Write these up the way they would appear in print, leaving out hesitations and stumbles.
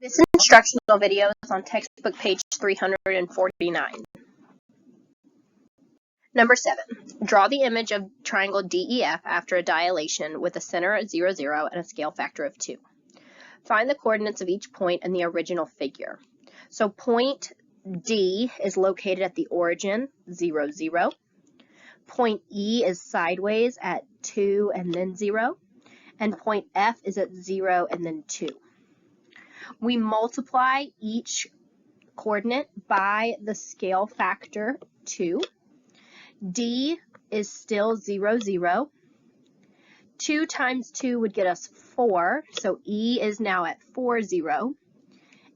This instructional video is on textbook page 349. Number 7. Draw the image of triangle DEF after a dilation with a center at 0, 0 and a scale factor of 2. Find the coordinates of each point in the original figure. So point D is located at the origin, 0, 0. Point E is sideways at 2 and then 0. And point F is at 0 and then 2. We multiply each coordinate by the scale factor 2. D is still 0, 0. 2 times 2 would get us 4, so E is now at 4, 0.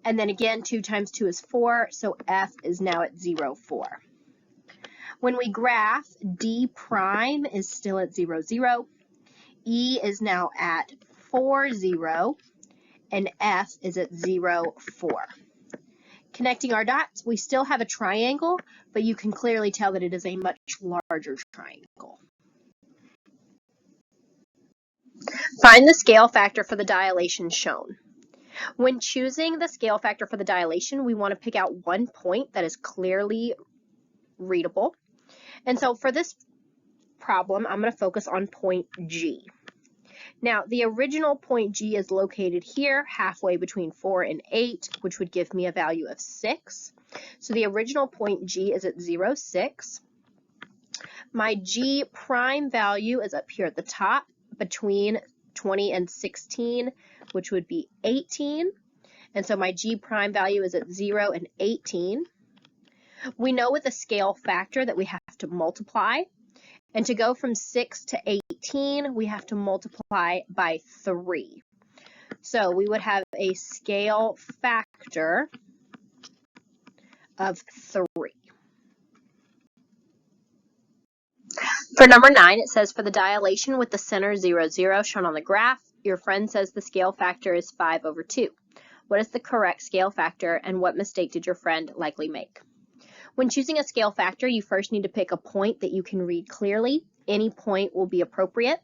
And then again, 2 times 2 is 4, so F is now at 0, 4. When we graph, D prime is still at 0, 0. E is now at 4, 0. And F is at 0, 4. Connecting our dots, we still have a triangle, but you can clearly tell that it is a much larger triangle. Find the scale factor for the dilation shown. When choosing the scale factor for the dilation, we want to pick out one point that is clearly readable. And so for this problem, I'm going to focus on point G. Now, the original point G is located here, halfway between 4 and 8, which would give me a value of 6. So the original point G is at 0, 6. My G prime value is up here at the top between 20 and 16, which would be 18. And so my G prime value is at 0 and 18. We know with the scale factor that we have to multiply. And to go from 6 to 18, we have to multiply by 3. So we would have a scale factor of 3. For number 9, it says for the dilation with the center 0, 0 shown on the graph, your friend says the scale factor is 5 over 2. What is the correct scale factor and what mistake did your friend likely make? When choosing a scale factor, you first need to pick a point that you can read clearly. Any point will be appropriate.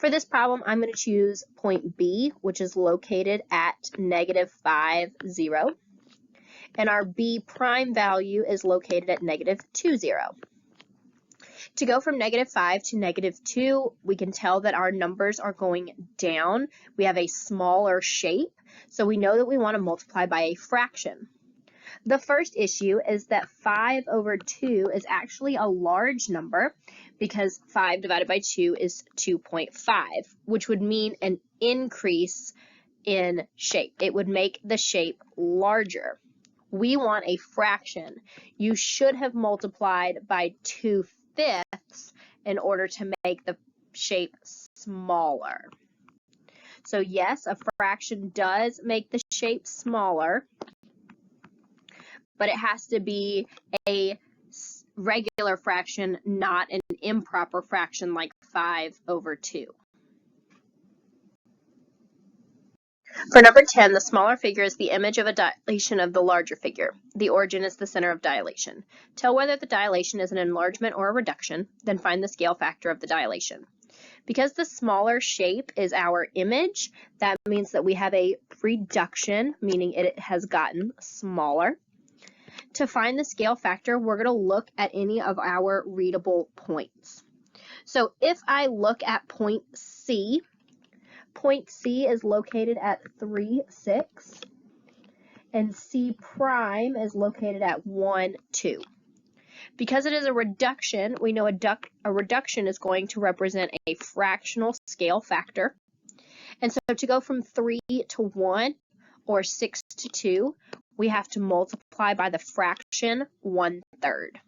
For this problem, I'm going to choose point B, which is located at -5, 0. And our B prime value is located at -2, 0. To go from -5 to -2, we can tell that our numbers are going down. We have a smaller shape, so we know that we want to multiply by a fraction. The first issue is that 5 over 2 is actually a large number because 5 divided by 2 is 2.5, which would mean an increase in shape. It would make the shape larger. We want a fraction. You should have multiplied by 2/5 in order to make the shape smaller. So yes, a fraction does make the shape smaller, but it has to be a regular fraction, not an improper fraction like 5 over 2. For number 10, the smaller figure is the image of a dilation of the larger figure. The origin is the center of dilation. Tell whether the dilation is an enlargement or a reduction, then find the scale factor of the dilation. Because the smaller shape is our image, that means that we have a reduction, meaning it has gotten smaller. To find the scale factor, we're going to look at any of our readable points. So if I look at point C is located at 3, 6, and C prime is located at 1, 2. Because it is a reduction, we know a reduction is going to represent a fractional scale factor. And so to go from 3 to 1 or 6 to 2, we have to multiply by the fraction 1/3.